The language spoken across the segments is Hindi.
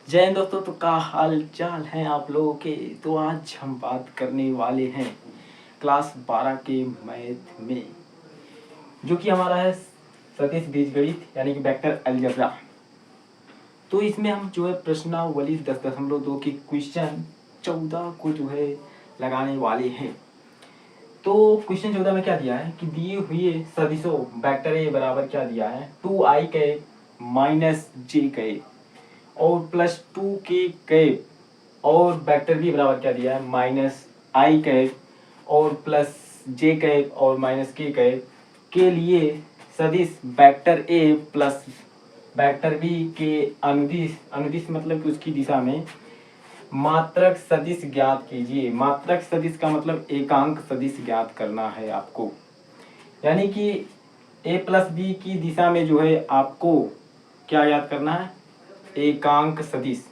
जय हिंद दोस्तों। तो क्या हाल चाल है आप लोगों के। तो आज हम बात करने वाले हैं क्लास 12 के मैथ में, जो कि हमारा है सदिश बीजगणित यानी कि वेक्टर अलजेब्रा। तो इसमें हम जो है प्रश्नावली 10.2 के क्वेश्चन 14 को जो है लगाने वाले हैं। तो क्वेश्चन 14 में क्या दिया है कि दिए हुए सदिशों वेक्टर ए बराबर क्या दिया है 2i cap minus J cap और प्लस 2k कैप और वेक्टर बी बराबर क्या दिया है माइनस आई कैप और प्लस जे कैप और माइनस के कैप के लिए सदिश vector A plus vector B के अनुदिश अनुदिश मतलब कि उसकी दिशा में मात्रक सदिश ज्ञात कीजिए। मात्रक सदिश का मतलब एकांक सदिश ज्ञात करना है आपको, यानी कि ए प्लस बी की दिशा में जो है आपको क्या ज्ञात करना है, एकांक सदिश।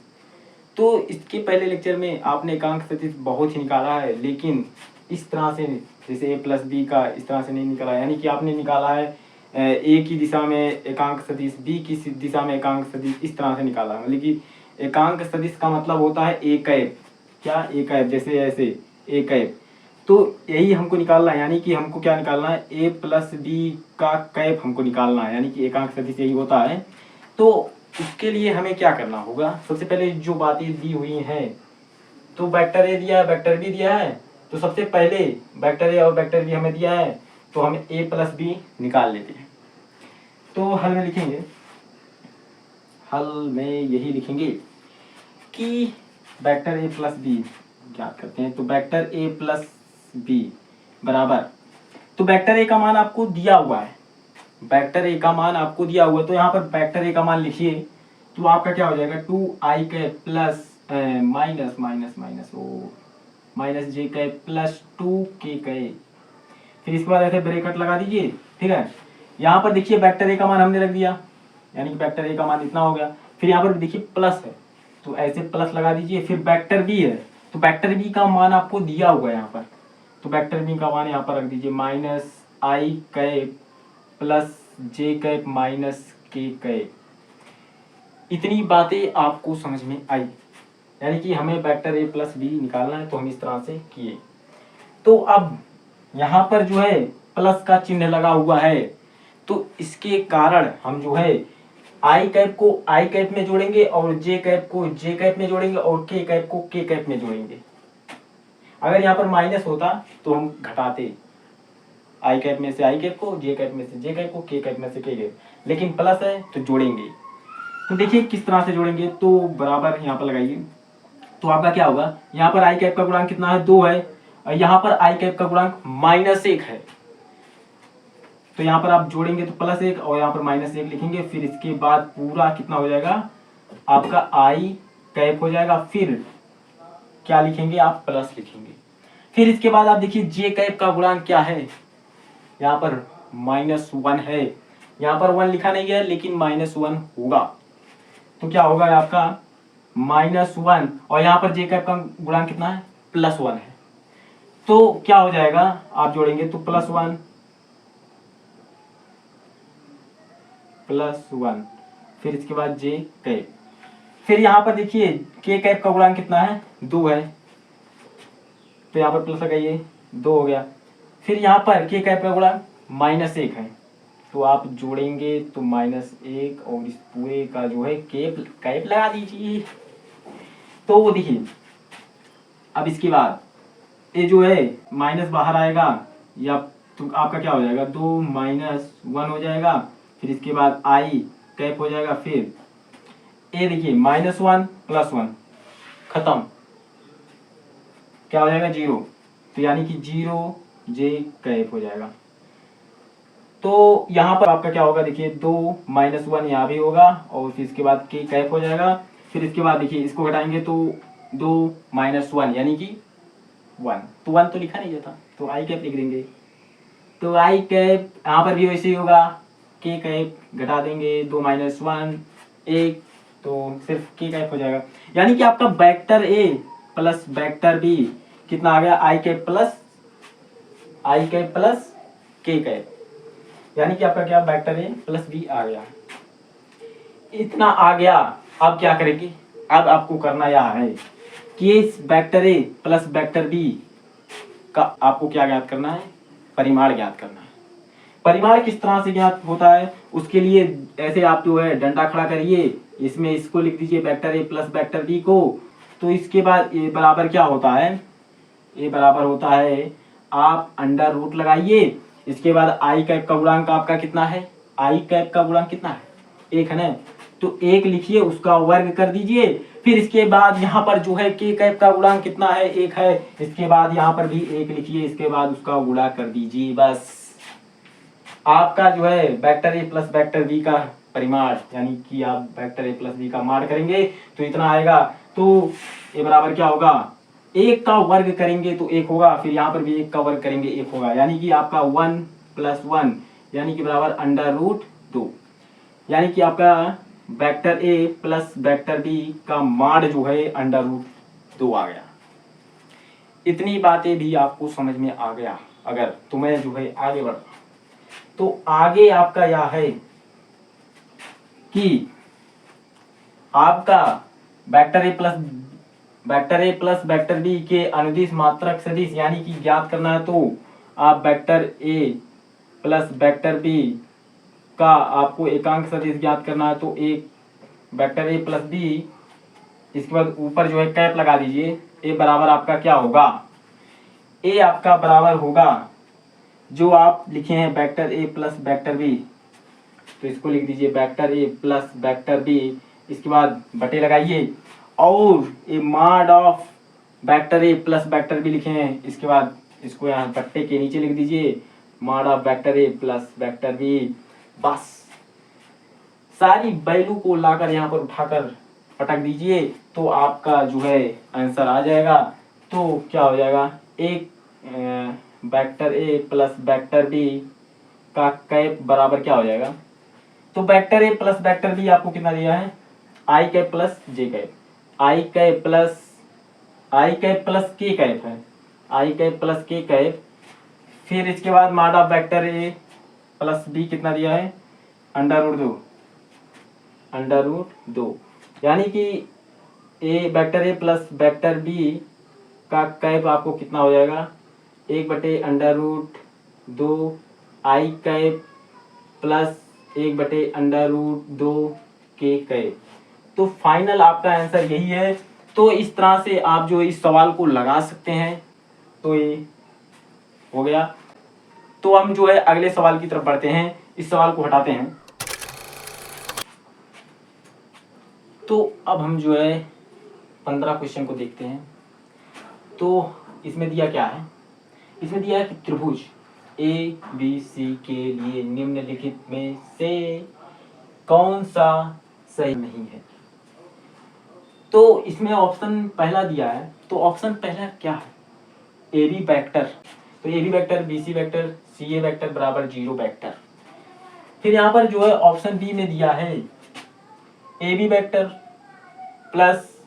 तो इसके पहले लेक्चर में आपने एकांक सदिश बहुत ही निकाला है, लेकिन इस तरह से जैसे ए प्लस बी का इस तरह से नहीं निकाला, यानी कि आपने निकाला है ए की दिशा में एकांक सदिश, बी की दिशा में एकांक सदिश, इस तरह से निकाला है। मतलब कि एकांक सदिश का मतलब होता है ए कैप, क्या ए कैप, जैसे ऐसे ए कैप। तो यही हमको निकालना है, यानी कि हमको क्या निकालना है, ए प्लस बी का कैप हमको निकालना है, यानी कि एकांक सदिश यही होता है। तो उसके लिए हमें क्या करना होगा, सबसे पहले जो बातें दी हुई हैं, तो वेक्टर ए दिया है, वेक्टर बी दिया है, तो सबसे पहले वेक्टर ए और वेक्टर बी हमें दिया है, तो हम ए प्लस बी निकाल लेते हैं। तो हल में लिखेंगे, हल में यही लिखेंगे कि वेक्टर ए प्लस बी ज्ञात करते हैं। तो वेक्टर ए प्लस बी बराबर, तो वेक्टर ए का मान आपको दिया हुआ है, वेक्टर ए का मान आपको दिया हुआ है, तो यहाँ पर वेक्टर ए का मान लिखिए। तो आपका क्या हो जाएगा 2i cap plus minus minus minus O minus J cap plus 2k cap. फिर इसके बाद ऐसे ब्रैकेट लगा दीजिए, ठीक है। यहाँ पर देखिए वेक्टर ए का मान हमने रख दिया, यानी कि वेक्टर ए का मान इतना हो गया। फिर यहाँ पर देखिए प्लस है, तो ऐसे प्लस लगा दीजिए। फिर वेक्टर बी है, तो वेक्टर बी का मान आपको दिया हुआ है यहाँ पर, तो वेक्टर बी का मान यहाँ पर रख दीजिए minus I cap plus J cap minus K cap. इतनी बातें आपको समझ में आई, यानी कि हमें वेक्टर ए प्लस बी निकालना है, तो हम इस तरह से किए। तो अब यहाँ पर जो है प्लस का चिन्ह लगा हुआ है, तो इसके कारण हम जो है आई कैप को आई कैप में जोड़ेंगे और जे कैप को जे कैप में जोड़ेंगे और के कैप को के कैप में जोड़ेंगे। अगर यहाँ पर माइनस होता तो हम घटाते, आई कैप में से आई कैप को, जे कैप में से जे कैप को, के कैप में से के कैप, लेकिन प्लस है तो जोड़ेंगे। तो देखिए किस तरह से जोड़ेंगे, तो बराबर यहाँ पर लगाइए। तो आपका क्या होगा, यहाँ पर आई कैप का गुणांक कितना है 2 है, और यहाँ पर आई कैप का गुणांक -1 है। तो यहाँ पर आप जोड़ेंगे तो +1 और यहाँ पर -1 लिखेंगे। फिर इसके बाद पूरा कितना हो जाएगा आपका आई कैप हो जाएगा। फिर क्या लिखेंगे आप, प्लस लिखेंगे। फिर इसके बाद आप देखिए जे कैप का गुणांक क्या है, यहाँ पर -1 है, यहाँ पर 1 लिखा नहीं है लेकिन -1 होगा। तो क्या होगा आपका -1, और यहाँ पर जे कैप का गुणांक कितना है +1 है। तो क्या हो जाएगा, आप जोड़ेंगे तो +1 +1, फिर इसके बाद जे कैप। फिर यहाँ पर देखिए के कैप का गुणांक कितना है 2 है, तो यहाँ पर प्लस लगाइए 2 हो गया। फिर यहाँ पर के कैप का गुणांक -1 है, तो आप जोड़ेंगे तो -1 और इस पूरे का जो है कैप कैप लगा दीजिए। तो वो देखिए अब इसके बाद ये जो है माइनस बाहर आएगा, या तो आपका क्या हो जाएगा 2 -1 हो जाएगा। फिर इसके बाद आई कैप हो जाएगा। फिर ये देखिए -1 +1 खत्म, क्या हो जाएगा 0, तो यानी कि 0 जे कैप हो जाएगा। तो यहाँ पर आपका क्या होगा, देखिए 2 -1 यहाँ भी होगा और फिर इसके बाद के कैप हो जाएगा। फिर इसके बाद देखिए इसको घटाएंगे तो 2 -1 यानी कि 1, तो 1 तो लिखा नहीं जाता, तो आई कैप लिख देंगे। तो आई कैप यहाँ पर भी वैसे ही होगा, के कैप घटा देंगे 2 -1 1, तो सिर्फ के कैप हो जाएगा। यानी कि आपका vector A plus vector B कितना आ गया, I cap plus K cap, यानी कि आपका क्या वेक्टर ए प्लस बी आ गया। इतना आ गया। अब क्या करेंगे, अब आपको करना यह है कि इस vector A plus vector B का आपको क्या ज्ञात करना है, परिमाण ज्ञात करना है। परिमाण किस तरह से ज्ञात होता है, उसके लिए ऐसे आप जो है डंडा खड़ा करिए, इसमें इसको लिख दीजिए vector A plus vector B को। तो इसके बाद ए बराबर क्या होता है, ए बराबर होता है आप अंडर रूट लगाइए, इसके बाद आई कैप का गुणांक आपका कितना है, आई कैप का गुणांक कितना है, एक है ना, तो एक लिखिए, उसका वर्ग कर दीजिए। फिर इसके बाद यहाँ पर जो है के कैप का गुणांक कितना है, एक है, इसके बाद यहाँ पर भी एक लिखिए, इसके बाद उसका गुणा कर दीजिए। बस आपका जो है vector A plus vector B का परिमाण, यानी कि आप वेक्टर ए प्लस बी का मान करेंगे तो इतना आएगा। तो ए बराबर क्या होगा, एक का वर्ग करेंगे तो एक होगा, फिर यहाँ पर भी एक का वर्ग करेंगे एक होगा, यानी कि आपका 1 + 1 यानी कि बराबर अंडर रूट 2, यानी कि आपका vector A plus vector B का मान जो है अंडर रूट 2 आ गया। इतनी बातें भी आपको समझ में आ गया अगर, तो मैं जो है आगे बढ़, तो आगे आपका यह है कि आपका vector A plus vector B के अनुदिश मात्रक सदिश यानी कि ज्ञात करना है। तो आप vector A plus vector B का आपको एकांक सदिश ज्ञात करना है। तो एक वेक्टर ए प्लस बी, इसके बाद ऊपर जो है कैप लगा दीजिए। ए बराबर आपका क्या होगा, ए आपका बराबर होगा जो आप लिखे हैं vector A plus vector B, तो इसको लिख दीजिए vector A plus vector B, इसके बाद बटे लगाइए और A mod of vector A plus vector B लिखे हैं, इसके बाद इसको यहाँ बट्टे के नीचे लिख दीजिए mod of vector A plus vector B. बस सारी वैल्यू को लाकर यहाँ पर उठाकर पटक दीजिए तो आपका जो है आंसर आ जाएगा। तो क्या हो जाएगा, एक vector A plus vector B का कैप बराबर क्या हो जाएगा, तो vector A plus vector B आपको कितना दिया है, I cap plus J cap, I cap plus K cap है, I cap plus K cap. फिर इसके बाद mod of vector A plus B कितना दिया है, अंडर रूट 2, यानी कि A vector A plus vector B का कैप आपको कितना हो जाएगा, 1/√2 आई कैप प्लस 1/√2 के कैप। तो फाइनल आपका आंसर यही है। तो इस तरह से आप जो इस सवाल को लगा सकते हैं। तो ये हो गया। तो हम जो है अगले सवाल की तरफ बढ़ते हैं, इस सवाल को हटाते हैं। तो अब हम जो है 15 क्वेश्चन को देखते हैं। तो इसमें दिया क्या है, इसमें दिया है कि त्रिभुज ABC के लिए निम्नलिखित में से कौन सा सही नहीं है। तो इसमें ऑप्शन पहला दिया है, तो ऑप्शन पहला क्या है, AB वेक्टर, तो AB vector BC vector CA vector बराबर 0 वेक्टर। फिर यहाँ पर जो है ऑप्शन बी में दिया है AB vector plus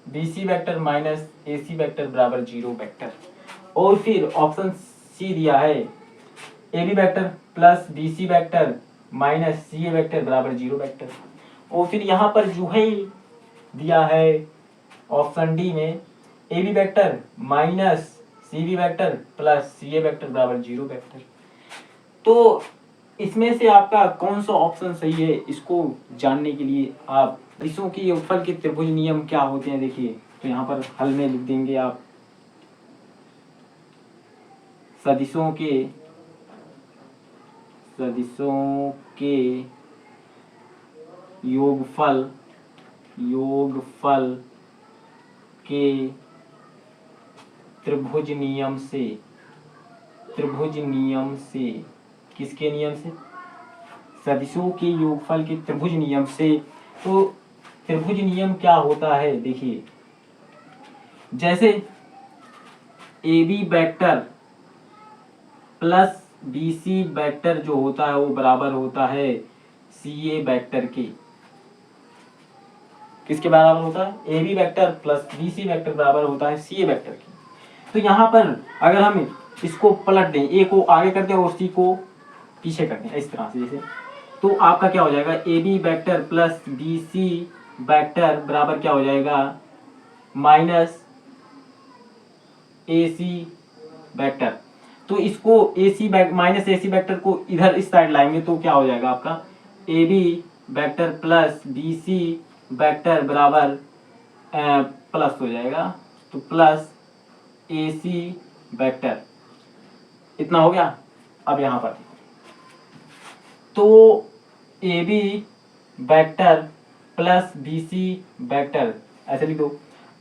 BC vector minus AC vector बराबर 0 वेक्टर। और फिर ऑप्शन सी दिया है AB vector plus BC vector minus CA vector बराबर 0 वेक्टर। और फिर यहाँ पर जो है दिया है ऑप्शन डी में AB vector minus CB vector plus CA vector बराबर 0 वेक्टर। तो इसमें से आपका कौन सा ऑप्शन सही है, इसको जानने के लिए आप सदिशों की योगफल के त्रिभुज नियम क्या होते हैं देखिए। तो यहाँ पर हल में लिख देंगे आप सदिशों के योगफल के त्रिभुज नियम से किसके नियम से, सदिशों के योगफल के त्रिभुज नियम से। तो त्रिभुज नियम क्या होता है देखिए, जैसे AB vector plus BC vector जो होता है वो बराबर होता है CA वेक्टर के, किसके बराबर होता है, AB vector plus BC vector बराबर होता है CA वेक्टर की। तो यहाँ पर अगर हम इसको पलट दें, A को आगे कर दें और C को पीछे कर दें इस तरह से, जैसे तो आपका क्या हो जाएगा AB vector plus BC vector बराबर क्या हो जाएगा, माइनस AC वेक्टर। तो इसको माइनस AC वेक्टर को इधर इस साइड लाएंगे तो क्या हो जाएगा आपका, AB vector plus BC vector बराबर प्लस हो जाएगा, तो प्लस AC वेक्टर, इतना हो गया। अब यहाँ पर तो AB vector plus BC vector ऐसे लिख दो।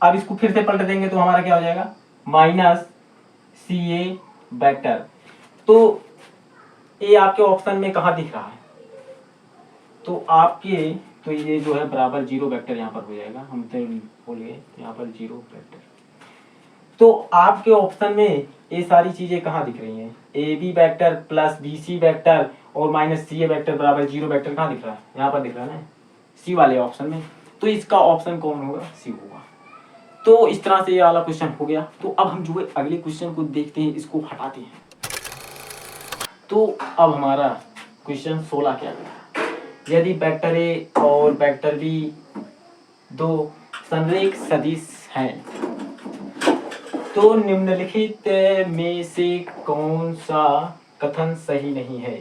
अब इसको फिर से पलट देंगे तो हमारा क्या हो जाएगा, माइनस CA वेक्टर। तो ये आपके ऑप्शन में कहाँ दिख रहा है, तो आपके तो ये जो है बराबर 0 वेक्टर यहाँ पर हो जाएगा, हम तो बोल गए यहाँ पर 0 वेक्टर। तो आपके ऑप्शन में ये सारी चीजें कहाँ दिख रही हैं, AB vector plus BC vector और माइनस CA वेक्टर बराबर 0 वेक्टर कहाँ दिख रहा है, यहाँ पर दिख रहा है ना, सी वाले ऑप्शन में। तो इसका ऑप्शन कौन होगा, सी होगा। तो इस तरह से ये वाला क्वेश्चन हो गया। तो अब हम जो है अगले क्वेश्चन को देखते हैं, इसको हटाते हैं। तो अब हमारा क्वेश्चन 16 क्या है, यदि वेक्टर ए और वेक्टर बी दो संरेख सदिश हैं तो निम्नलिखित में से कौन सा कथन सही नहीं है।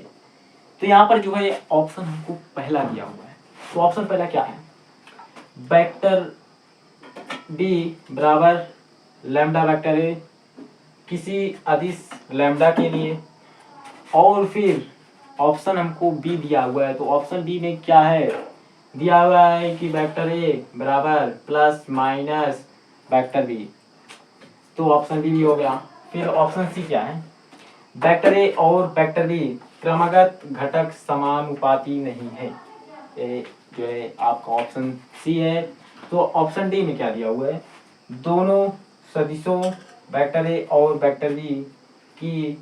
तो यहाँ पर जो है ऑप्शन हमको पहला दिया हुआ है। तो ऑप्शन पहला क्या है, वेक्टर बी बराबर लैम्डा वेक्टर ए किसी अदिश लैम्डा के लिए, और फिर ऑप्शन हमको बी दिया हुआ है। तो ऑप्शन बी में क्या है, दिया हुआ है कि वेक्टर ए बराबर प्लस माइनस वेक्टर बी, तो ऑप्शन बी भी हो गया। फिर ऑप्शन सी क्या है, वेक्टर ए और वेक्टर बी क्रमगत घटक समानुपाती नहीं है, ये जो है आपका ऑप्शन सी है। तो ऑप्शन डी में क्या दिया हुआ है, दोनों सदिशों वेक्टर ए और वेक्टर बी की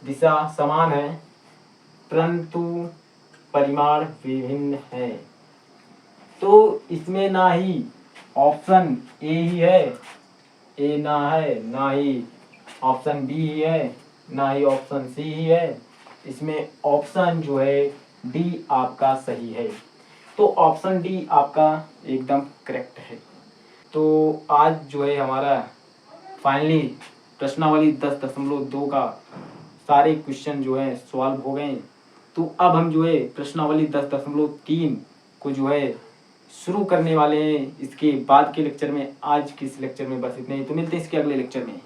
दिशा समान है परंतु परिमाण विभिन्न है। तो इसमें ना ही ऑप्शन ए ही है, ए ना है, ना ही ऑप्शन बी ही है, ना ही ऑप्शन सी ही है। इसमें ऑप्शन जो है डी आपका सही है। तो ऑप्शन डी आपका एकदम करेक्ट है। तो आज जो है हमारा फाइनली प्रश्नावली 10.2 का सारे क्वेश्चन जो है सॉल्व हो गए। तो अब हम जो है प्रश्नावली 10.3 को जो है शुरू करने वाले हैं इसके बाद के लेक्चर में। आज के इस लेक्चर में बस इतने ही, तो मिलते हैं इसके अगले लेक्चर में।